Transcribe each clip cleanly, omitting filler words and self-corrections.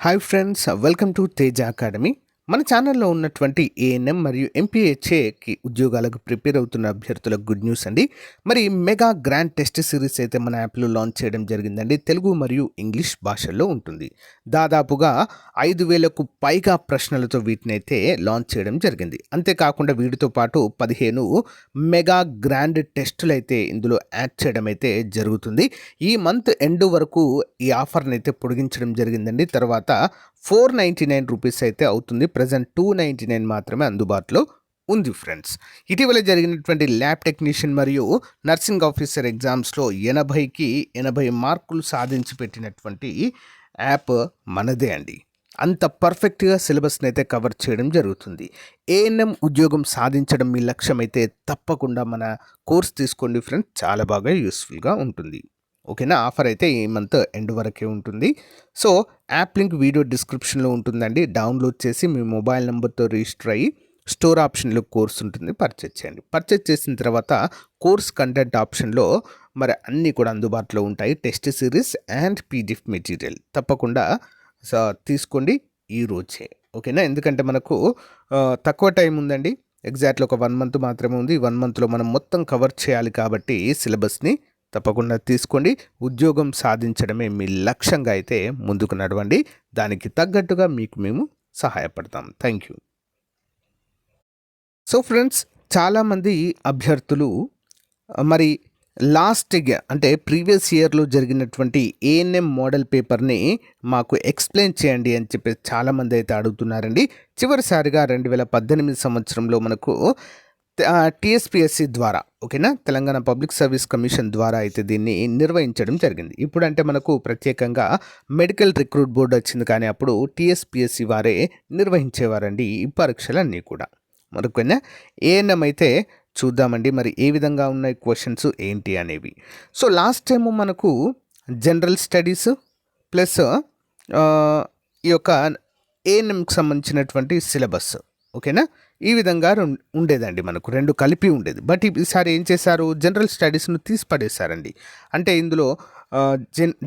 Hi friends, welcome to Teja academy. మన ఛానల్లో ఉన్నటువంటి ఏఎన్ఎం మరియు ఎంపీహెచ్ఏకి ఉద్యోగాలకు ప్రిపేర్ అవుతున్న అభ్యర్థులకు గుడ్ న్యూస్ అండి. మరి మెగా గ్రాండ్ టెస్ట్ సిరీస్ అయితే మన యాప్లో లాంచ్ చేయడం జరిగిందండి. తెలుగు మరియు ఇంగ్లీష్ భాషల్లో ఉంటుంది. దాదాపుగా 5,000కు పైగా ప్రశ్నలతో వీటిని అయితే లాంచ్ చేయడం జరిగింది. అంతేకాకుండా వీటితో పాటు 15 మెగా గ్రాండ్ టెస్టులు అయితే ఇందులో యాడ్ చేయడం అయితే జరుగుతుంది. ఈ మంత్ ఎండ్ వరకు ఈ ఆఫర్ని అయితే పొడిగించడం జరిగిందండి. తర్వాత 499 రూపీస్ అయితే అవుతుంది. ప్రజెంట్ 299 మాత్రమే అందుబాటులో ఉంది ఫ్రెండ్స్. ఇటీవల జరిగినటువంటి ల్యాబ్ టెక్నీషియన్ మరియు నర్సింగ్ ఆఫీసర్ ఎగ్జామ్స్లో 80కి 80 మార్కులు సాధించి పెట్టినటువంటి యాప్ మనదే అండి. అంత పర్ఫెక్ట్గా సిలబస్ని అయితే కవర్ చేయడం జరుగుతుంది. ఏఎన్ఎం ఉద్యోగం సాధించడం మీ లక్ష్యం అయితే తప్పకుండా మన కోర్స్ తీసుకోండి ఫ్రెండ్స్, చాలా బాగా యూస్ఫుల్గా ఉంటుంది. ఓకేనా. ఆఫర్ అయితే ఈ మంత్ ఎండ్ వరకే ఉంటుంది. సో యాప్ లింక్ వీడియో డిస్క్రిప్షన్లో ఉంటుందండి. డౌన్లోడ్ చేసి మీ మొబైల్ నెంబర్తో రిజిస్టర్ అయ్యి స్టోర్ ఆప్షన్లో కోర్స్ ఉంటుంది, పర్చేజ్ చేయండి. పర్చేజ్ చేసిన తర్వాత కోర్స్ కంటెంట్ ఆప్షన్లో మరి అన్నీ కూడా అందుబాటులో ఉంటాయి. Test series and PDF material తప్పకుండా తీసుకోండి ఈ రోజే. ఓకేనా. ఎందుకంటే మనకు తక్కువ టైం ఉందండి. ఎగ్జాక్ట్లీ ఒక 1 మంత్ మాత్రమే ఉంది. 1 మంత్లో మనం మొత్తం కవర్ చేయాలి కాబట్టి సిలబస్ని తప్పకుండా తీసుకోండి. ఉద్యోగం సాధించడమే మీ లక్ష్యంగా అయితే ముందుకు నడవండి. దానికి తగ్గట్టుగా మీకు మేము సహాయపడతాం. Thank you. సో ఫ్రెండ్స్, చాలామంది అభ్యర్థులు మరి లాస్ట్ ఇయర్ అంటే ప్రీవియస్ ఇయర్లో జరిగినటువంటి ఏఎన్ఎం మోడల్ పేపర్ని మాకు ఎక్స్ప్లెయిన్ చేయండి అని చెప్పి చాలామంది అయితే అడుగుతున్నారండి. చివరిసారిగా 2018 సంవత్సరంలో మనకు టీఎస్పీఎస్సీ ద్వారా, ఓకేనా, తెలంగాణ పబ్లిక్ సర్వీస్ కమిషన్ ద్వారా అయితే దీన్ని నిర్వహించడం జరిగింది. ఇప్పుడంటే మనకు ప్రత్యేకంగా మెడికల్ రిక్రూట్ బోర్డు వచ్చింది, కానీ అప్పుడు టీఎస్పీఎస్సీ వారే నిర్వహించేవారండి ఈ పరీక్షలన్నీ కూడా. మరొకైనా ఏఎన్ఎం అయితే చూద్దామండి మరి ఏ విధంగా ఉన్నాయి క్వశ్చన్స్ ఏంటి అనేవి. సో లాస్ట్ టైము మనకు జనరల్ స్టడీస్ ప్లస్ ఈ యొక్క ఏఎన్ఎంకి సంబంధించినటువంటి సిలబస్, ఓకేనా, ఈ విధంగా ఉండేదండి. మనకు 2 కలిపి ఉండేది. బట్ ఈసారి ఏం చేశారు, జనరల్ స్టడీస్ను తీసి పడేశారండి. అంటే ఇందులో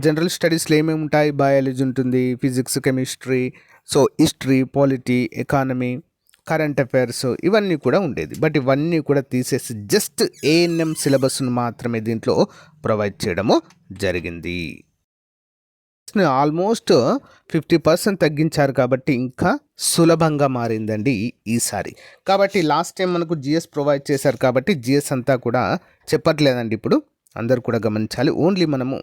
జనరల్ స్టడీస్లో ఏమేమి ఉంటాయి, బయాలజీ ఉంటుంది, physics, chemistry, so history, polity, economy, current affairs ఇవన్నీ కూడా ఉండేది. బట్ ఇవన్నీ కూడా తీసేసి జస్ట్ ఏఎన్ఎం సిలబస్ను మాత్రమే దీంట్లో ప్రొవైడ్ చేయడము జరిగింది. ఆల్మోస్ట్ 50% తగ్గించారు కాబట్టి ఇంకా సులభంగా మారిందండి ఈసారి. కాబట్టి లాస్ట్ టైం మనకు జిఎస్ ప్రొవైడ్ చేశారు కాబట్టి జిఎస్ అంతా కూడా చెప్పట్లేదండి. ఇప్పుడు అందరూ కూడా గమనించాలి. ఓన్లీ మనము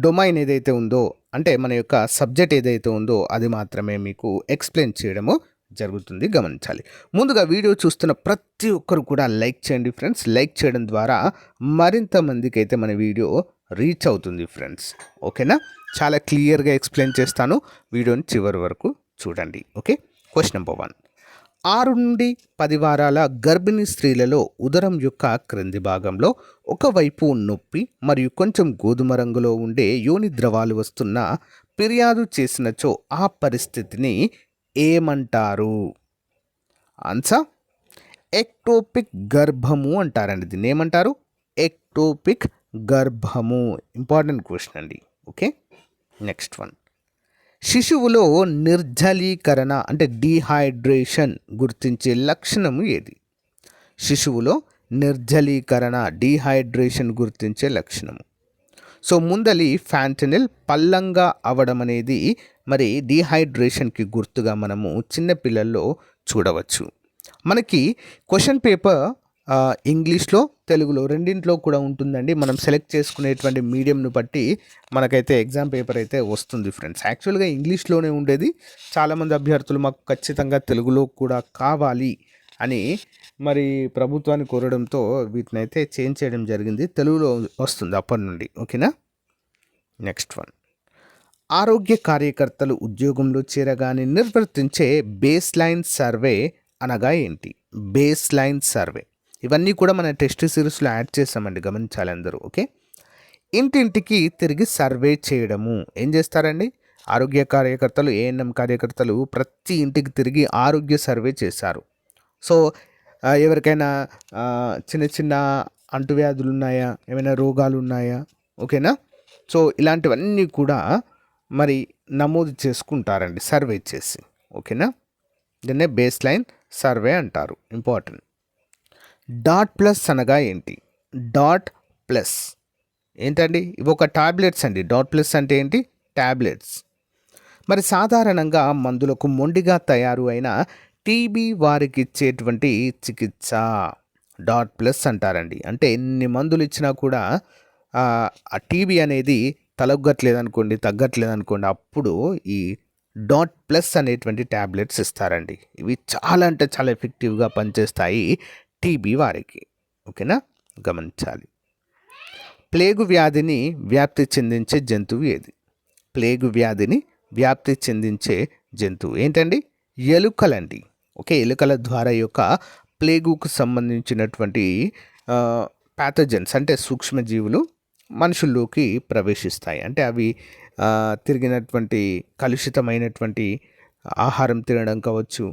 డొమైన్ ఏదైతే ఉందో, అంటే మన యొక్క సబ్జెక్ట్ ఏదైతే ఉందో అది మాత్రమే మీకు ఎక్స్ప్లెయిన్ చేయడము జరుగుతుంది, గమనించాలి. ముందుగా వీడియో చూస్తున్న ప్రతి ఒక్కరు కూడా లైక్ చేయండి ఫ్రెండ్స్. లైక్ చేయడం ద్వారా మరింత మందికి అయితే మన వీడియో రీచ్ అవుతుంది ఫ్రెండ్స్. ఓకేనా. చాలా క్లియర్గా ఎక్స్ప్లెయిన్ చేస్తాను, వీడియోని చివరి వరకు చూడండి. ఓకే. Question number 1. 6 నుండి 10 వారాల గర్భిణీ స్త్రీలలో ఉదరం యొక్క క్రింది భాగంలో ఒకవైపు నొప్పి మరియు కొంచెం గోధుమ రంగులో ఉండే యోని ద్రవాలు వస్తున్న ఫిర్యాదు చేసినచో ఆ పరిస్థితిని ఏమంటారు? ఆన్సర్ ఎక్టోపిక్ గర్భము అంటారండి. దీన్ని ఏమంటారు? ఎక్టోపిక్ గర్భము. ఇంపార్టెంట్ క్వశ్చన్ అండి. ఓకే. నెక్స్ట్ 1. శిశువులో నిర్జలీకరణ అంటే డీహైడ్రేషన్ గుర్తించే లక్షణము ఏది? శిశువులో నిర్జలీకరణ, డీహైడ్రేషన్ గుర్తించే లక్షణము. సో ముందలి ఫ్యాంటనిల్ పల్లంగా అవడం అనేది మరి డీహైడ్రేషన్కి గుర్తుగా మనము చిన్నపిల్లల్లో చూడవచ్చు. మనకి క్వశ్చన్ పేపర్ ఇంగ్లీష్లో, తెలుగులో రెండింటిలో కూడా ఉంటుందండి. మనం సెలెక్ట్ చేసుకునేటువంటి మీడియంను బట్టి మనకైతే ఎగ్జామ్ పేపర్ అయితే వస్తుంది ఫ్రెండ్స్. యాక్చువల్గా ఇంగ్లీష్లోనే ఉండేది. చాలామంది అభ్యర్థులు మాకు ఖచ్చితంగా తెలుగులో కూడా కావాలి అని మరి ప్రభుత్వాన్ని కోరడంతో వీటిని అయితే చేంజ్ చేయడం జరిగింది. తెలుగులో వస్తుంది అప్పటి నుండి. ఓకేనా. నెక్స్ట్ 1. ఆరోగ్య కార్యకర్తలు ఉద్యోగంలో చేరగానే నిర్వర్తించే బేస్ లైన్ సర్వే అనగా ఏంటి? బేస్ లైన్ సర్వే ఇవన్నీ కూడా మన టెస్ట్ సిరీస్లో యాడ్ చేసామండి, గమనించాలి అందరూ. ఓకే. ఇంటింటికి తిరిగి సర్వే చేయడము. ఏం చేస్తారండి? ఆరోగ్య కార్యకర్తలు, ఏఎన్ఎం కార్యకర్తలు ప్రతి ఇంటికి తిరిగి ఆరోగ్య సర్వే చేశారు. సో ఎవరికైనా చిన్న చిన్న అంటువ్యాధులు ఉన్నాయా, ఏమైనా రోగాలు ఉన్నాయా, ఓకేనా, సో ఇలాంటివన్నీ కూడా మరి నమోదు చేసుకుంటారండి సర్వే చేసి. ఓకేనా, దీన్నే బేస్ లైన్ సర్వే అంటారు. ఇంపార్టెంట్. డాట్ ప్లస్ అనగా ఏంటి? డాట్ ప్లస్ ఏంటండి? ఇవి ఒక టాబ్లెట్స్ అండి. డాట్ ప్లస్ అంటే ఏంటి? టాబ్లెట్స్. మరి సాధారణంగా మందులకు మొండిగా తయారు అయిన టీబీ వారికి ఇచ్చేటువంటి చికిత్స డాట్ ప్లస్ అంటారండి. అంటే ఎన్ని మందులు ఇచ్చినా కూడా ఆ టీబీ అనేది తగ్గట్లేదనుకోండి, అప్పుడు ఈ డాట్ ప్లస్ అనేటువంటి ట్యాబ్లెట్స్ ఇస్తారండి. ఇవి చాలా అంటే చాలా ఎఫెక్టివ్గా పనిచేస్తాయి టీబీ వారికి. ఓకేనా, గమనించాలి. ప్లేగు వ్యాధిని వ్యాప్తి చెందించే జంతువు ఏది? ప్లేగు వ్యాధిని వ్యాప్తి చెందించే జంతువు ఏంటండి? ఎలుకలండి. ఓకే, ఎలుకల ద్వారా యొక్క ప్లేగుకు సంబంధించినటువంటి ప్యాథోజన్స్ అంటే సూక్ష్మజీవులు మనుషుల్లోకి ప్రవేశిస్తాయి. అంటే అవి తిరిగినటువంటి కలుషితమైనటువంటి ఆహారం తినడం కావచ్చు,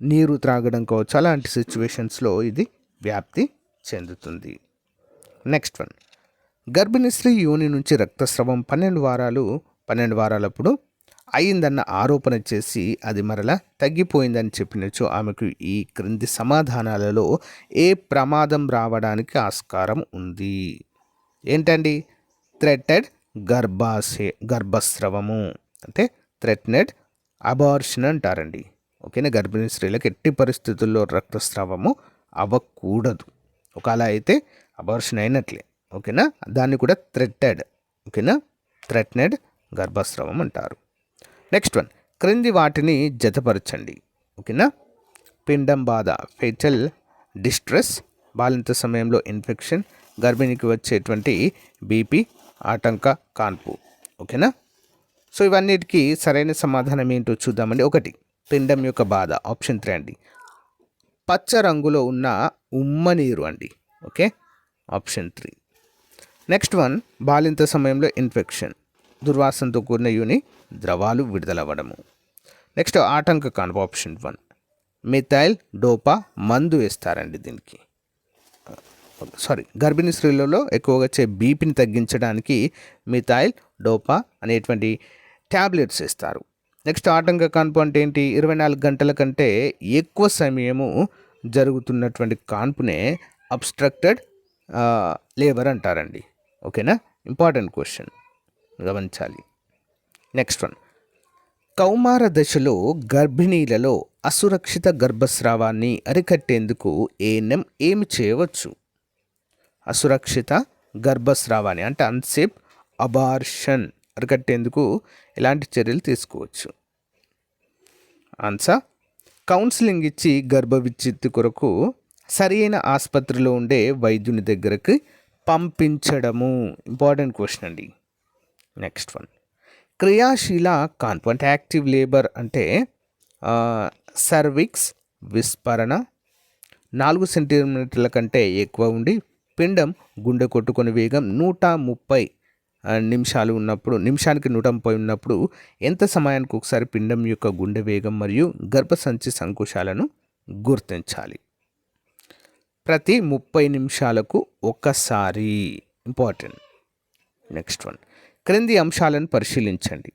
నీరు త్రాగడం కావచ్చు, అలాంటి సిచ్యువేషన్స్లో ఇది వ్యాప్తి చెందుతుంది. నెక్స్ట్ వన్, గర్భిణీ స్త్రీ యోని నుంచి రక్తస్రావం 12 వారాలప్పుడు అయిందన్న ఆరోపణ చేసి అది మరలా తగ్గిపోయిందని చెప్పినచో ఆమెకు ఈ క్రింది సమాధానాలలో ఏ ప్రమాదం రావడానికి ఆస్కారం ఉంది? ఏంటండి? థ్రెటెడ్ గర్భస్రవము అంటే థ్రెటెడ్ అబార్షన్ అంటారండి. ఓకేనా, గర్భిణీ స్త్రీలకు ఎట్టి పరిస్థితుల్లో రక్తస్రావము అవ్వకూడదు. ఒకవేళ అయితే అబార్షన్ అయినట్లే. ఓకేనా, దాన్ని కూడా థ్రెటెడ్. ఓకేనా, థ్రెటెడ్ గర్భస్రావం అంటారు. నెక్స్ట్ వన్, క్రింది వాటిని జతపరచండి. ఓకేనా, పిండం బాధ ఫెటల్ డిస్ట్రెస్, బాలింత సమయంలో ఇన్ఫెక్షన్, గర్భిణికి వచ్చేటువంటి బీపీ, ఆటంక కాన్పు. ఓకేనా, సో ఇవన్నిటికీ సరైన సమాధానం ఏంటో చూద్దామండి. 1, పిండం యొక్క బాధ, ఆప్షన్ 3 అండి. పచ్చ రంగులో ఉన్న ఉమ్మనీరు అండి. Okay, option 3. నెక్స్ట్ వన్, బాలింత సమయంలో ఇన్ఫెక్షన్, దుర్వాసనతో కూడిన యోని ద్రవాలు విడుదలవ్వడము. నెక్స్ట్ ఆటంక కాన్పు, ఆప్షన్ 1. మిథైల్ డోపా మందు వేస్తారండి దీనికి. గర్భిణీ స్త్రీలలో ఎక్కువగా వచ్చే బీపీని తగ్గించడానికి మిథైల్ డోపా అనేటువంటి ట్యాబ్లెట్స్ ఇస్తారు. నెక్స్ట్ ఆటంక కాన్పు అంటే ఏంటి? 24 గంటల కంటే ఎక్కువ సమయము జరుగుతున్నటువంటి కాన్పునే అబ్స్ట్రక్టెడ్ లేబర్ అంటారండి. ఓకేనా, ఇంపార్టెంట్ క్వశ్చన్, గమనించాలి. నెక్స్ట్ వన్, కౌమార దశలో గర్భిణీలలో అసురక్షిత గర్భస్రావాన్ని అరికట్టేందుకు ఏఎన్ఎం ఏమి చేయవచ్చు? అసురక్షిత గర్భస్రావాన్ని అంటే అన్సేఫ్ అబార్షన్ అరికట్టేందుకు ఎలాంటి చర్యలు తీసుకోవచ్చు? ఆన్సర్, కౌన్సిలింగ్ ఇచ్చి గర్భ విచ్ఛిత్తి కొరకు సరైన ఆసుపత్రిలో ఉండే వైద్యుని దగ్గరకు పంపించడము. ఇంపార్టెంట్ క్వశ్చన్ అండి. నెక్స్ట్ వన్, క్రియాశీల కాన్పు అంటే యాక్టివ్ లేబర్ అంటే సర్విక్స్ విస్పరణ 4 సెంటీమీటర్ల కంటే ఎక్కువ ఉండి పిండం గుండె కొట్టుకొని వేగం 130 నిమిషాలు ఉన్నప్పుడు, నిమిషానికి 130 ఉన్నప్పుడు ఎంత సమయానికి ఒకసారి పిండం యొక్క గుండె వేగం మరియు గర్భసంచి సంకోచాలను గుర్తించాలి? ప్రతి 30 నిమిషాలకు ఒకసారి. ఇంపార్టెంట్. నెక్స్ట్ వన్, క్రింది అంశాలను పరిశీలించండి.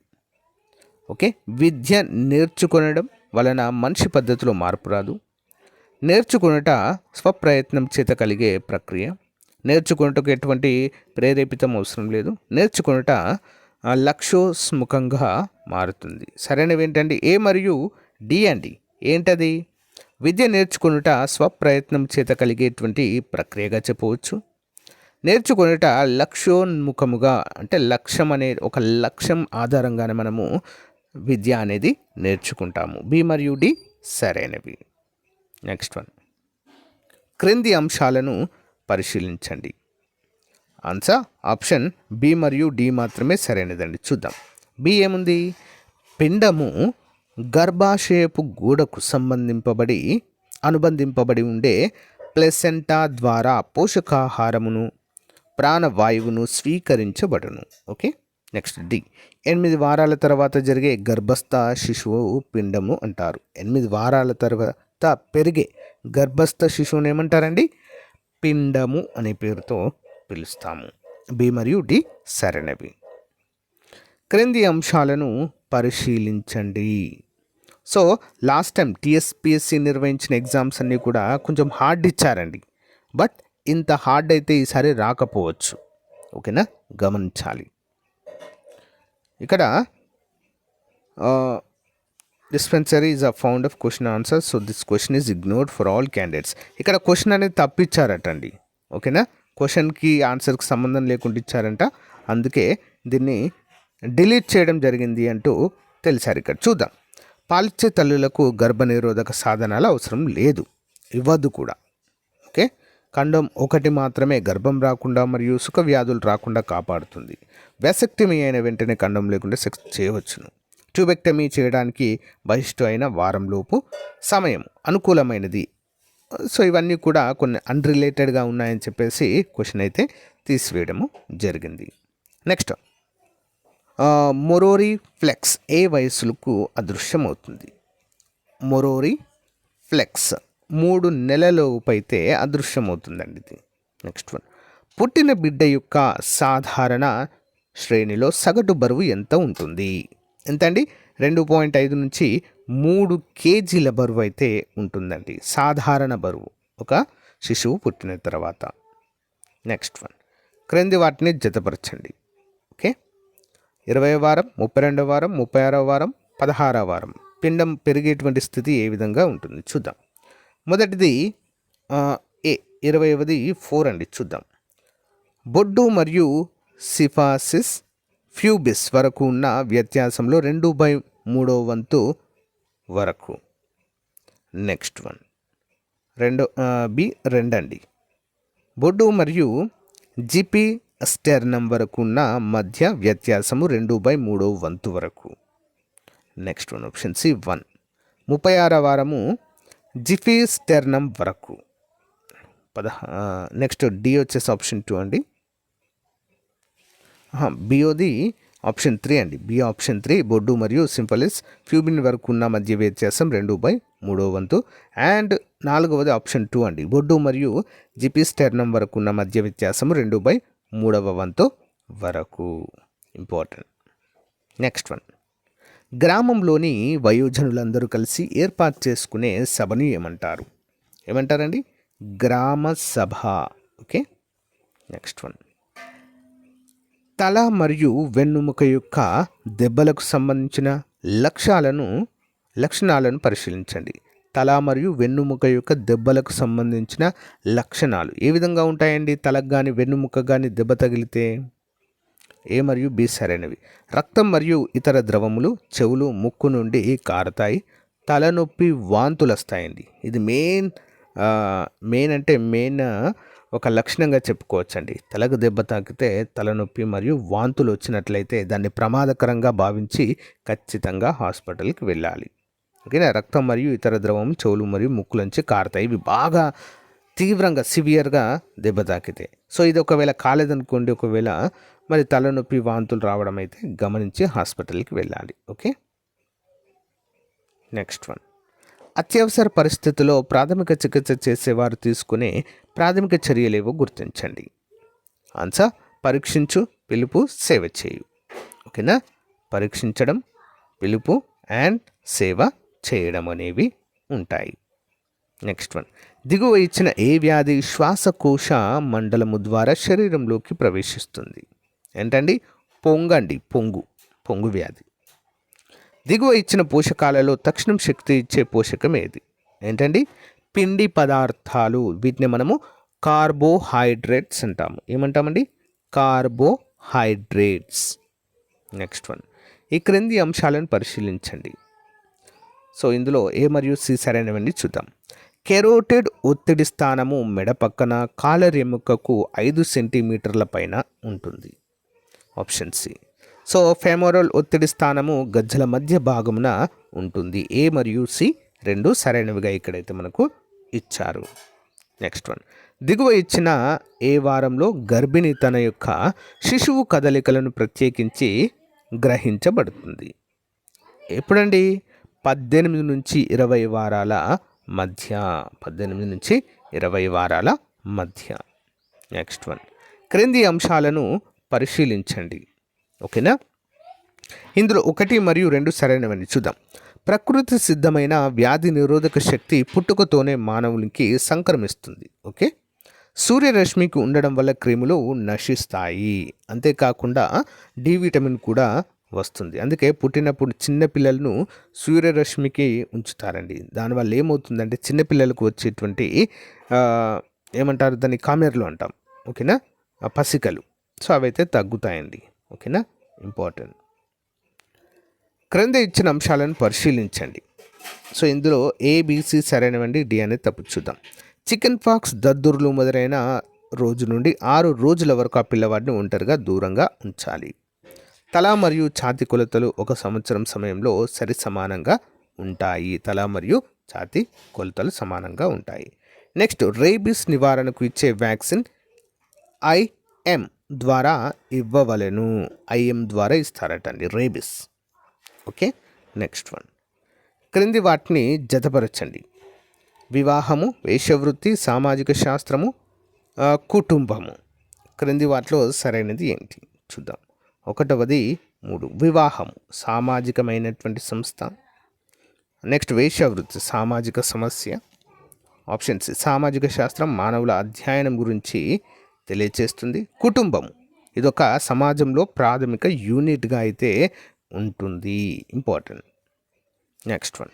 ఓకే, విద్య నేర్చుకొనడం వలన మనిషి పద్ధతిలో మార్పు రాదు. నేర్చుకొనుట స్వప్రయత్నం చేత కలిగే ప్రక్రియ. నేర్చుకొనుటకు ఎటువంటి ప్రేరేపితం అవసరం లేదు. నేర్చుకొనుట లక్ష్యోన్ముఖంగా మారుతుంది. సరైనవి ఏంటండి? ఏ మరియు డి అండి. ఏంటది? విద్య నేర్చుకొనుట స్వప్రయత్నం చేత కలిగేటువంటి ప్రక్రియగా చెప్పవచ్చు. నేర్చుకొనుట లక్ష్యోన్ముఖముగా అంటే ఒక లక్ష్యం ఆధారంగానే మనము విద్య అనేది నేర్చుకుంటాము. బి మరియు డి సరైనవి. నెక్స్ట్ వన్, క్రింది అంశాలను పరిశీలించండి. ఆన్సర్ ఆప్షన్ బి మరియు డి మాత్రమే సరైనదండి. చూద్దాం. బి ఏముంది? పిండము గర్భాశయపు గూడకు అనుబంధింపబడి ఉండే ప్లెసెంటా ద్వారా పోషకాహారమును ప్రాణవాయువును స్వీకరించబడును. ఓకే, నెక్స్ట్ డి, 8 వారాల తర్వాత జరిగే గర్భస్థ శిశువు పిండము అంటారు. 8 వారాల తర్వాత పెరిగే గర్భస్థ శిశువుని ఏమంటారండి? పిండము అనే పేరుతో పిలుస్తాము. బి మరియు డి సరైనవి. క్రింది అంశాలను పరిశీలించండి. సో లాస్ట్ టైం టీఎస్పిఎస్సి నిర్వహించిన ఎగ్జామ్స్ అన్నీ కూడా కొంచెం హార్డ్ ఇచ్చారండి. బట్ ఇంత హార్డ్ అయితే ఈసారి రాకపోవచ్చు. ఓకేనా, గమనించాలి. ఇక్కడ dispensary is a fond of question answer, so this question is ignored for all candidates. ఇక్కడ క్వశ్చన్ అనేది తప్పిచ్చారటండి. ఓకేనా, క్వశ్చన్కి ఆన్సర్కి సంబంధం లేకుండా ఇచ్చారంట, అందుకే దీన్ని డిలీట్ చేయడం జరిగింది అంటూ తెలిసారు. ఇక్కడ చూద్దాం. పాలిచ్చే తల్లులకు గర్భనిరోధక సాధనాలు అవసరం లేదు, ఇవ్వద్దు కూడా. ఓకే, కండం ఒకటి మాత్రమే గర్భం రాకుండా మరియు సుఖ వ్యాధులు రాకుండా కాపాడుతుంది. వెసెక్టమీ అయిన వెంటనే కండం లేకుండా సెక్స్ చేయవచ్చును. ట్యూబెక్టమీ చేయడానికి బహిష్టు అయిన వారంలోపు సమయం అనుకూలమైనది. సో ఇవన్నీ కూడా కొన్ని అన్రిలేటెడ్గా ఉన్నాయని చెప్పేసి క్వశ్చన్ అయితే తీసివేయడము జరిగింది. నెక్స్ట్, మొరోరీ ఫ్లెక్స్ ఏ వయస్సులకు అదృశ్యమవుతుంది? మొరోరీ ఫ్లెక్స్ 3 నెలలలోపు అయితే అదృశ్యమవుతుందండి ఇది. నెక్స్ట్ వన్, పుట్టిన బిడ్డ యొక్క సాధారణ శ్రేణిలో సగటు బరువు ఎంత ఉంటుంది? ఎంత అండి? 2.5 నుంచి 3 కేజీల బరువు అయితే ఉంటుందండి, సాధారణ బరువు ఒక శిశువు పుట్టిన తర్వాత. నెక్స్ట్ వన్, క్రింది వాటిని జతపరచండి. ఓకే, 20వ వారం, 32వ వారం, 36వ వారం, 16వ వారం పిండం పెరిగేటువంటి స్థితి ఏ విధంగా ఉంటుంది చూద్దాం. మొదటిది ఏ, 20వది 4 అండి. చూద్దాం. బొడ్డు మరియు సిఫాసిస్ ఫ్యూబిస్ వరకు ఉన్న వ్యత్యాసంలో 2/3 వంతు వరకు. నెక్స్ట్ వన్, బి 2 అండి. బొడ్డు మరియు జిపి స్టెర్నం వరకు ఉన్న మధ్య వ్యత్యాసము 2/3 వంతు వరకు. Next one, option C 1. 36వ వారము జిఫీ స్టెర్నం వరకు. నెక్స్ట్ డి వచ్చేసి ఆప్షన్ 2 అండి. బిఓది ఆప్షన్ 3 అండి. బి ఆప్షన్ 3, బొడ్డు మరియు సింపలిస్ ఫ్యూబిన్ వరకు ఉన్న మధ్య వ్యత్యాసం 2/3 వంతు. అండ్ 4వది ఆప్షన్ 2 అండి. బొడ్డు మరియు జిపి స్టెర్నం వరకు ఉన్న మధ్య వ్యత్యాసము 2/3 వంతు వరకు. ఇంపార్టెంట్. నెక్స్ట్ వన్, గ్రామంలోని వయోజనులందరూ కలిసి ఏర్పాటు చేసుకునే సభను ఏమంటారు? ఏమంటారండి? గ్రామ సభ. ఓకే. నెక్స్ట్ వన్, తల మరియు వెన్నుముక యొక్క దెబ్బలకు సంబంధించిన లక్షణాలను పరిశీలించండి. తల మరియు వెన్నుముక యొక్క దెబ్బలకు సంబంధించిన లక్షణాలు ఏ విధంగా ఉంటాయండి? తలకు కానీ వెన్నుముక కానీ దెబ్బ తగిలితే ఏ మరియు బి సరైనవి. రక్తం మరియు ఇతర ద్రవములు చెవులు ముక్కు నుండి కారతాయి. తలనొప్పి వాంతులు వస్తాయండి. ఇది మెయిన్ ఒక లక్షణంగా చెప్పుకోవచ్చండి. తలకు దెబ్బ తాకితే తలనొప్పి మరియు వాంతులు వచ్చినట్లయితే దాన్ని ప్రమాదకరంగా భావించి ఖచ్చితంగా హాస్పిటల్కి వెళ్ళాలి. ఓకేనా. రక్తం మరియు ఇతర ద్రవం చెవులు మరియు ముక్కులోంచి కారతాయి. ఇవి బాగా తీవ్రంగా సివియర్గా దెబ్బ తాకితే. సో ఇది ఒకవేళ కాలేదనుకోండి, ఒకవేళ మరి తలనొప్పి వాంతులు రావడం అయితే గమనించి హాస్పిటల్కి వెళ్ళాలి. ఓకే. నెక్స్ట్ వన్, అత్యవసర పరిస్థితుల్లో ప్రాథమిక చికిత్స చేసేవారు తీసుకునే ప్రాథమిక చర్యలేవో గుర్తించండి. ఆన్సర్, పరీక్షించు, పిలుపు, సేవ చేయు. ఓకేనా. పరీక్షించడం, పిలుపు అండ్ సేవ చేయడం అనేవి ఉంటాయి. నెక్స్ట్ వన్, దిగువ ఇచ్చిన ఏ వ్యాధి శ్వాసకోశ మండలము ద్వారా శరీరంలోకి ప్రవేశిస్తుంది? ఏంటండి? పొంగు వ్యాధి. దిగువ ఇచ్చిన పోషకాలలో తక్షణం శక్తి ఇచ్చే పోషకం ఏది? ఏంటండి? పిండి పదార్థాలు. వీటిని మనము కార్బోహైడ్రేట్స్ అంటాము. ఏమంటామండి? కార్బోహైడ్రేట్స్. నెక్స్ట్ వన్, ఈ క్రింది అంశాలను పరిశీలించండి. సో ఇందులో ఏ మరియు సి సరైనవన్నీ చూద్దాం. కెరోటిడ్ ఒత్తిడి స్థానము మెడ పక్కన కాలర్ ఎముకకు 5 సెంటీమీటర్ల పైన ఉంటుంది. Option C. సో ఫెమోరల్ ఒత్తిడి స్థానము గజ్జల మధ్య భాగమున ఉంటుంది. ఏ మరియు సి 2 సరైనవిగా ఇక్కడైతే మనకు ఇచ్చారు. నెక్స్ట్ వన్, దిగువ ఇచ్చిన ఏ వారంలో గర్భిణి తన యొక్క శిశువు కదలికలను ప్రత్యేకించి గ్రహించబడుతుంది? ఎప్పుడండి? 18 నుంచి 20 వారాల మధ్య. 18 నుంచి 20 వారాల మధ్య. నెక్స్ట్ వన్, క్రింది అంశాలను పరిశీలించండి. ఓకేనా. ఇందులో 1 మరియు 2 సరైనవని చూద్దాం. ప్రకృతి సిద్ధమైన వ్యాధి నిరోధక శక్తి పుట్టుకతోనే మానవునికి సంక్రమిస్తుంది. ఓకే, సూర్యరశ్మికి ఉండడం వల్ల క్రిములు నశిస్తాయి. అంతేకాకుండా డి విటమిన్ కూడా వస్తుంది. అందుకే పుట్టినప్పుడు చిన్నపిల్లలను సూర్యరశ్మికి ఉంచుతారండి. దానివల్ల ఏమవుతుందంటే చిన్నపిల్లలకు వచ్చేటువంటి ఏమంటారు దాన్ని, కామెర్లు అంటాం. ఓకేనా, పసికలు. సో అవైతే తగ్గుతాయండి. ఓకేనా, ఇంపార్టెంట్. క్రింద ఇచ్చిన అంశాలను పరిశీలించండి. సో ఇందులో ఏబిసి సరైనవండి, డి అనేది తప్పు. చూద్దాం. చికెన్ పాక్స్ దద్దుర్లు మొదలైన రోజు నుండి 6 రోజుల వరకు ఆ పిల్లవాడిని ఒంటరిగా దూరంగా ఉంచాలి. తల మరియు ఛాతీ కొలతలు 1 సంవత్సరం సమయంలో సరి సమానంగా ఉంటాయి. తల మరియు ఛాతీ కొలతలు సమానంగా ఉంటాయి. నెక్స్ట్, రేబీస్ నివారణకు ఇచ్చే వ్యాక్సిన్ ఐఎం ద్వారా ఇవ్వవలెను. ఐఎం ద్వారా ఇస్తారటండి రేబీస్. Okay, next one. క్రింది వాటిని జతపరచండి. వివాహము, వేశ్యవృత్తి, సామాజిక శాస్త్రము, కుటుంబము. క్రింది వాటిలో సరైనది ఏంటి చూద్దాం. 1వ 3 వివాహము సామాజికమైనటువంటి సంస్థ. నెక్స్ట్, వేశ్యవృత్తి సామాజిక సమస్య. ఆప్షన్ సి సామాజిక శాస్త్రం మానవుల అధ్యయనం గురించి తెలియచేస్తుంది. కుటుంబము ఇదొక సమాజంలో ప్రాథమిక యూనిట్గా అయితే ఉంటుంది. ఇంపార్టెంట్. Next one.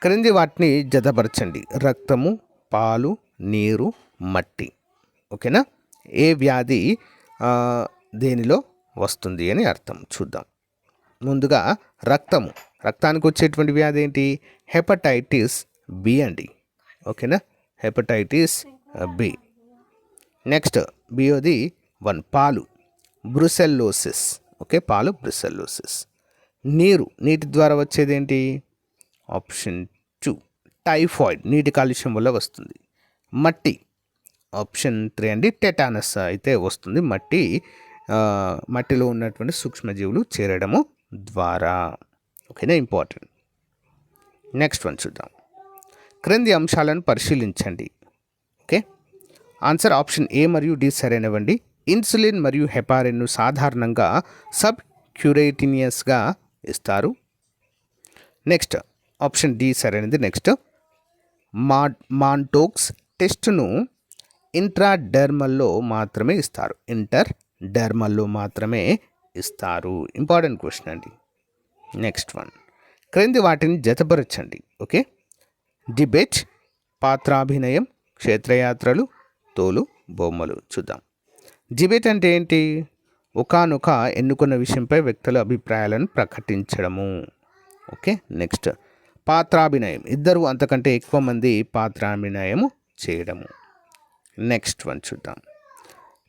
క్రింది వాటిని జతపరచండి. రక్తము, పాలు, నీరు, మట్టి. ఓకేనా, ఏ వ్యాధి దేనిలో వస్తుంది అని అర్థం చూద్దాం. ముందుగా రక్తము, రక్తానికి వచ్చేటువంటి వ్యాధి ఏంటి? హెపటైటిస్ బి అండి. ఓకేనా, హెపటైటిస్ బి. నెక్స్ట్ బియోది 1 పాలు, బ్రుసెల్లోసిస్. ఓకే, పాలు బ్రుసెల్లోసిస్. నీరు, నీటి ద్వారా వచ్చేది ఏంటి? ఆప్షన్ 2 టైఫాయిడ్, నీటి కాలుష్యం వల్ల వస్తుంది. మట్టి ఆప్షన్ 3 అండి, టెటానస్ అయితే వస్తుంది. మట్టిలో ఉన్నటువంటి సూక్ష్మజీవులు చేరడము ద్వారా. ఓకేనా, ఇంపార్టెంట్. నెక్స్ట్ వన్ చూద్దాం. క్రింది అంశాలను పరిశీలించండి. ఓకే, ఆన్సర్ ఆప్షన్ ఏ మరియు డి సరైనవండి. ఇన్సులిన్ మరియు హెపారిన్ను సాధారణంగా సబ్ క్యూరేటినియస్గా ఇస్తారు. నెక్స్ట్ ఆప్షన్ డి సరైనది. నెక్స్ట్, మాంటోక్స్ టెస్ట్ను ఇంట్రాడెర్మల్లో మాత్రమే ఇస్తారు. ఇంటర్డెర్మల్లో మాత్రమే ఇస్తారు. ఇంపార్టెంట్ క్వశ్చన్ అండి. Next one. క్రింది వాటిని జతపరచండి. ఓకే, డిబేట్, పాత్రాభినయం, క్షేత్రయాత్రలు, తోలు బొమ్మలు. చూద్దాం. డిబేట్ అంటే ఏంటి? ఒకానొక ఎన్నుకున్న విషయంపై వ్యక్తుల అభిప్రాయాలను ప్రకటించడము. ఓకే, నెక్స్ట్ పాత్రాభినయం, ఇద్దరు అంతకంటే ఎక్కువ మంది పాత్రాభినయము చేయడము. నెక్స్ట్ వన్ చూద్దాం.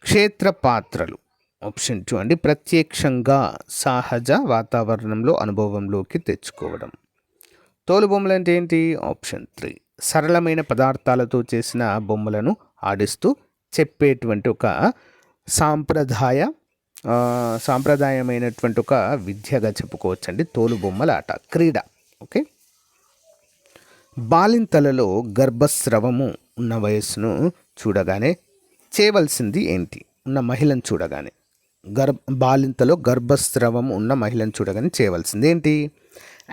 క్షేత్ర పాత్రలు ఆప్షన్ 2 అండి, ప్రత్యక్షంగా సహజ వాతావరణంలో అనుభవంలోకి తెచ్చుకోవడం. తోలు బొమ్మలు అంటే ఏంటి? ఆప్షన్ 3 సరళమైన పదార్థాలతో చేసిన బొమ్మలను ఆడిస్తూ చెప్పేటువంటి ఒక సాంప్రదాయమైనటువంటి ఒక విద్యగా చెప్పుకోవచ్చండి తోలు బొమ్మల ఆట, క్రీడ. ఓకే, బాలింతలలో గర్భస్రవము ఉన్న వయస్సును చూడగానే చేయవలసింది ఏంటి? ఉన్న మహిళను చూడగానే, బాలింతలో గర్భస్రవం ఉన్న మహిళను చూడగానే చేయవలసింది ఏంటి?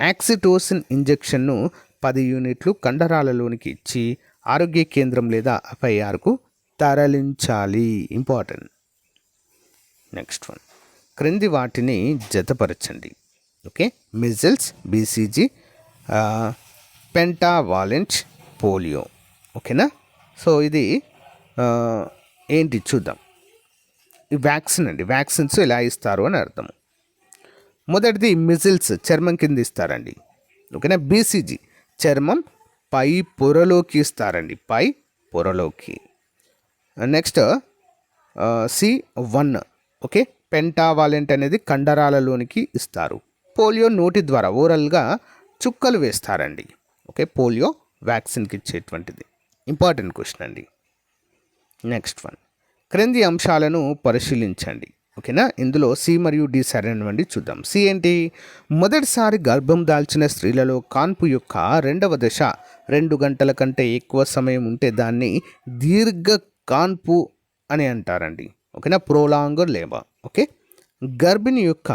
యాక్సిటోసిన్ ఇంజెక్షన్ను 10 యూనిట్లు కండరాలలోనికి ఇచ్చి ఆరోగ్య కేంద్రం లేదా FIRకు తరలించాలి. ఇంపార్టెంట్. Next one. క్రింది వాటిని జతపరచండి. Okay, measles, BCG, pentavalent, polio. ఓకేనా, సో ఇది ఏంటి చూద్దాం. ఈ వ్యాక్సిన్ అండి, వ్యాక్సిన్స్ ఎలా ఇస్తారు అని అర్థం. మొదటిది మిజిల్స్, చర్మం కింద ఇస్తారండి. ఓకేనా, BCG చర్మం పై పొరలోకి ఇస్తారండి, పై పొరలోకి. Next C1. ఓకే, పెంటావాలెంట్ అనేది కండరాలలోనికి ఇస్తారు. పోలియో నోటి ద్వారా ఓరల్గా చుక్కలు వేస్తారండి. ఓకే, పోలియో వ్యాక్సిన్కి ఇచ్చేటువంటిది. ఇంపార్టెంట్ క్వశ్చన్ అండి. Next one. క్రింది అంశాలను పరిశీలించండి. ఓకేనా, ఇందులో సి మరియు డి సరైనవండి. చూద్దాం. సి ఏంటి? మొదటిసారి గర్భం దాల్చిన స్త్రీలలో కాన్పు యొక్క 2వ దశ 2 గంటల కంటే ఎక్కువ సమయం ఉంటే దాన్ని దీర్ఘ కాన్పు అని అంటారండి. ఓకేనా, ప్రోలాంగ్ లేబర్. ఓకే, గర్భిణి యొక్క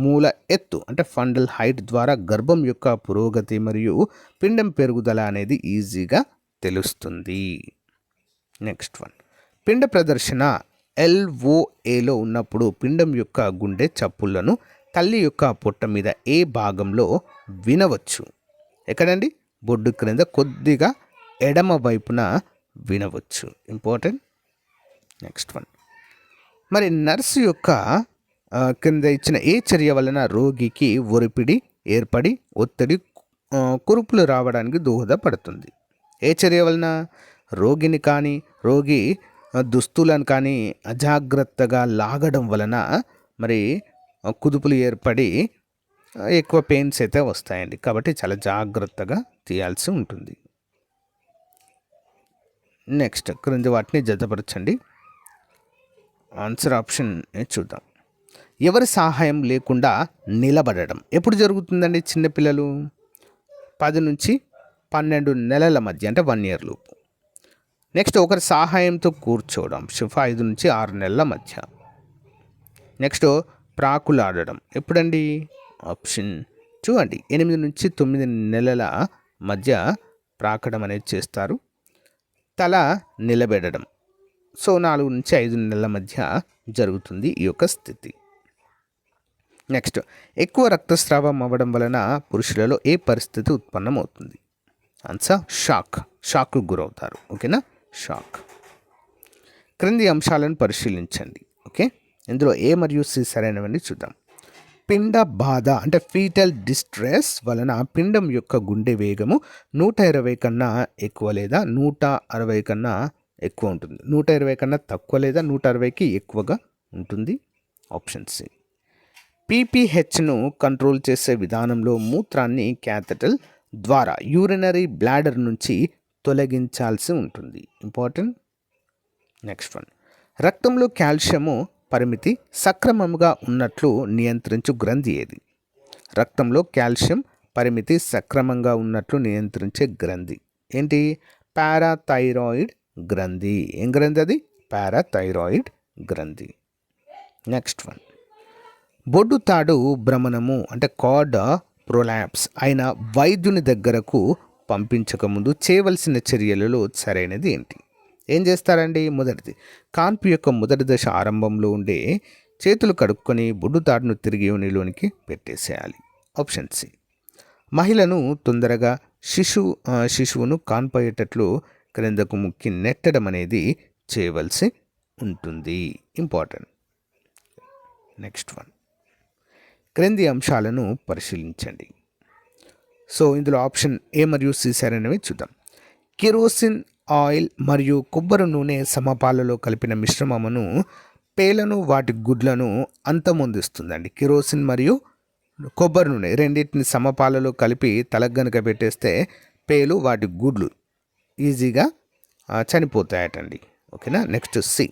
మూల ఎత్తు అంటే ఫండల్ హైట్ ద్వారా గర్భం యొక్క పురోగతి మరియు పిండం పెరుగుదల అనేది ఈజీగా తెలుస్తుంది. నెక్స్ట్ వన్, పిండ ప్రదర్శన LOAలో ఉన్నప్పుడు పిండం యొక్క గుండె చప్పుళ్లను తల్లి యొక్క పొట్ట మీద ఏ భాగంలో వినవచ్చు? ఎక్కడండి? బొడ్డు క్రింద కొద్దిగా ఎడమ వైపున వినవచ్చు. ఇంపార్టెంట్. నెక్స్ట్ వన్, మరి నర్సు యొక్క క్రింద ఇచ్చిన ఏ చర్య వలన రోగికి ఒరిపిడి ఏర్పడి ఒత్తిడి కురుపులు రావడానికి దోహదపడుతుంది? ఏ చర్య వలన? రోగిని కానీ రోగి దుస్తులను కానీ అజాగ్రత్తగా లాగడం వలన మరి కుదుపులు ఏర్పడి ఎక్కువ పెయిన్స్ అయితే వస్తాయండి. కాబట్టి చాలా జాగ్రత్తగా తీయాల్సి ఉంటుంది. నెక్స్ట్, క్రింది వాటిని జతపరచండి. ఆన్సర్ ఆప్షన్ చూద్దాం. ఎవరి సహాయం లేకుండా నిలబడడం ఎప్పుడు జరుగుతుందండి? చిన్నపిల్లలు 10 నుంచి 12 నెలల మధ్య, అంటే 1 year లోపు. నెక్స్ట్, ఒకరి సహాయంతో కూర్చోవడం 5 నుంచి 6 నెలల మధ్య. నెక్స్ట్, ప్రాకులాడడం ఎప్పుడండి? ఆప్షన్ 2 అండి, 8 నుంచి 9 నెలల మధ్య ప్రాకడం అనేది చేస్తారు. తల నిలబెట్టడం 4 నుంచి 5 నెలల మధ్య జరుగుతుంది ఈ యొక్క స్థితి. నెక్స్ట్, ఎక్కువ రక్తస్రావం అవ్వడం వలన పురుషులలో ఏ పరిస్థితి ఉత్పన్నమవుతుంది? ఆన్సర్ షాక్కు గురవుతారు. ఓకేనా? షాక్. క్రింది అంశాలను పరిశీలించండి. ఓకే, ఇందులో ఏ మరియు సి సరైనవని చూద్దాం. పిండ బాధ అంటే ఫీటల్ డిస్ట్రెస్ వలన పిండం యొక్క గుండె వేగము 120 కన్నా ఎక్కువ లేదా 160 కన్నా ఎక్కువ ఉంటుంది. 120 కన్నా తక్కువ లేదా 160కి ఎక్కువగా ఉంటుంది. Option C. PPHను కంట్రోల్ చేసే విధానంలో మూత్రాన్ని క్యాథెటర్ ద్వారా యూరినరీ బ్లాడర్ నుంచి తొలగించాల్సి ఉంటుంది. ఇంపార్టెంట్. నెక్స్ట్ వన్, రక్తంలో కాల్షియము పరిమితి సక్రమముగా ఉన్నట్లు నియంత్రించు గ్రంథి ఏది? రక్తంలో కాల్షియం పరిమితి సక్రమంగా ఉన్నట్లు నియంత్రించే గ్రంథి ఏంటి? పారాథైరాయిడ్ గ్రంథి. ఏం గ్రంథి అది? పారాథైరాయిడ్ గ్రంథి. నెక్స్ట్ వన్, బొడ్డు తాడు భ్రమణము అంటే కార్డ్ ప్రొలాప్స్ అయిన వైద్యుని దగ్గరకు పంపించకముందు చేయవలసిన చర్యలలో సరైనది ఏంటి? ఏం చేస్తారండి? మొదటిది, కాన్పు యొక్క మొదటి దశ ఆరంభంలో ఉండే చేతులు కడుక్కొని బొడ్డు తాడును తిరిగి యోనిలోనికి పెట్టేసేయాలి. Option C. మహిళను తొందరగా శిశువును కాన్పయ్యేటట్లు క్రిందకు ముక్కి నెట్టడం అనేది చేయవలసి ఉంటుంది. ఇంపార్టెంట్. నెక్స్ట్ వన్, క్రింది అంశాలను పరిశీలించండి. సో ఇందులో ఆప్షన్ ఏ మరియు సి సరైనవి చూద్దాం. కిరోసిన్ ఆయిల్ మరియు కొబ్బరి నూనె సమపాలలో కలిపిన మిశ్రమమును పేలను వాటి గుడ్లను అంతమొందిస్తుందండి. కిరోసిన్ మరియు కొబ్బరి నూనె రెండింటిని సమపాలలో కలిపి తలగనక పెట్టేస్తే పేలు వాటి గుడ్లు ఈజీగా చనిపోతాయటండి. ఓకేనా? Next C.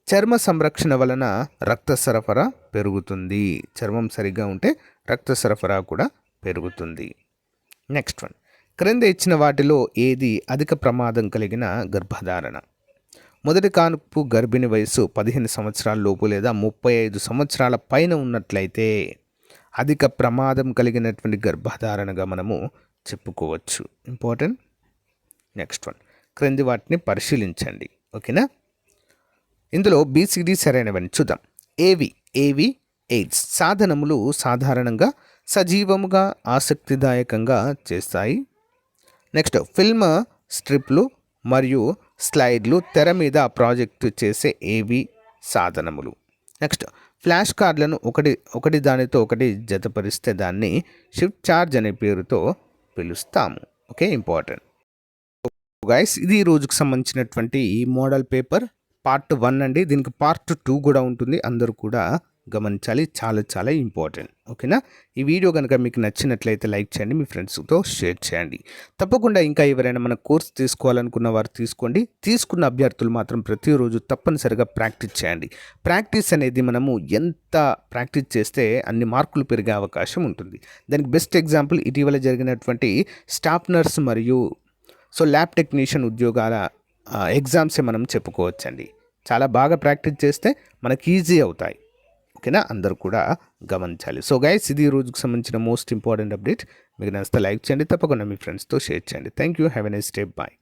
చర్మ సంరక్షణ వలన రక్త సరఫరా పెరుగుతుంది. చర్మం సరిగ్గా ఉంటే రక్త సరఫరా కూడా పెరుగుతుంది. నెక్స్ట్ వన్, క్రింద ఇచ్చిన వాటిలో ఏది అధిక ప్రమాదం కలిగిన గర్భధారణ? మొదటి కాన్పు గర్భిణి వయసు 15 సంవత్సరాల లోపు లేదా 35 సంవత్సరాల పైన ఉన్నట్లయితే అధిక ప్రమాదం కలిగినటువంటి గర్భధారణగా మనము చెప్పుకోవచ్చు. ఇంపార్టెంట్. నెక్స్ట్ వన్, క్రింది వాటిని పరిశీలించండి. ఓకేనా? ఇందులో BCD సరైనవని చూద్దాం. ఏవి ఎయిడ్స్ సాధనములు సాధారణంగా సజీవముగా ఆసక్తిదాయకంగా చేస్తాయి. నెక్స్ట్, ఫిల్మ్ స్ట్రిప్లు మరియు స్లైడ్లు తెర మీద ప్రాజెక్టు చేసే ఏవి సాధనములు. నెక్స్ట్, ఫ్లాష్ కార్డులను ఒకటి దానితో ఒకటి జతపరిస్తే దాన్ని షిఫ్ట్ ఛార్జ్ అనే పేరుతో పిలుస్తాము. Okay, important guys. ఇది ఈ రోజుకు సంబంధించినటువంటి ఈ మోడల్ పేపర్ పార్ట్ 1 అండి. దీనికి పార్ట్ 2 కూడా ఉంటుంది. అందరూ కూడా గమనించాలి, చాలా చాలా ఇంపార్టెంట్. ఓకేనా? ఈ వీడియో కనుక మీకు నచ్చినట్లయితే లైక్ చేయండి, మీ ఫ్రెండ్స్తో షేర్ చేయండి. తప్పకుండా ఇంకా ఎవరైనా మన కోర్స్ తీసుకోవాలనుకున్న వారు తీసుకోండి. తీసుకున్న అభ్యర్థులు మాత్రం ప్రతిరోజు తప్పనిసరిగా ప్రాక్టీస్ చేయండి. ప్రాక్టీస్ అనేది మనము ఎంత ప్రాక్టీస్ చేస్తే అన్ని మార్కులు పెరిగే అవకాశం ఉంటుంది. దానికి బెస్ట్ ఎగ్జాంపుల్ ఇటీవల జరిగినటువంటి స్టాఫ్ నర్స్ మరియు ల్యాబ్ టెక్నీషియన్ ఉద్యోగాల ఎగ్జామ్సే మనం చెప్పుకోవచ్చండి. చాలా బాగా ప్రాక్టీస్ చేస్తే మనకి ఈజీ అవుతాయి. ఓకే. ఓకేనా, అందరూ కూడా గమనించాలి. సో గైస్, ఇది ఈ రోజుకి సంబంధించిన మోస్ట్ ఇంపార్టెంట్ అప్డేట్. మీకు నచ్చితే లైక్ చేయండి, తప్పకుండా మీ ఫ్రెండ్స్తో షేర్ చేయండి. Thank you, have a nice day, bye.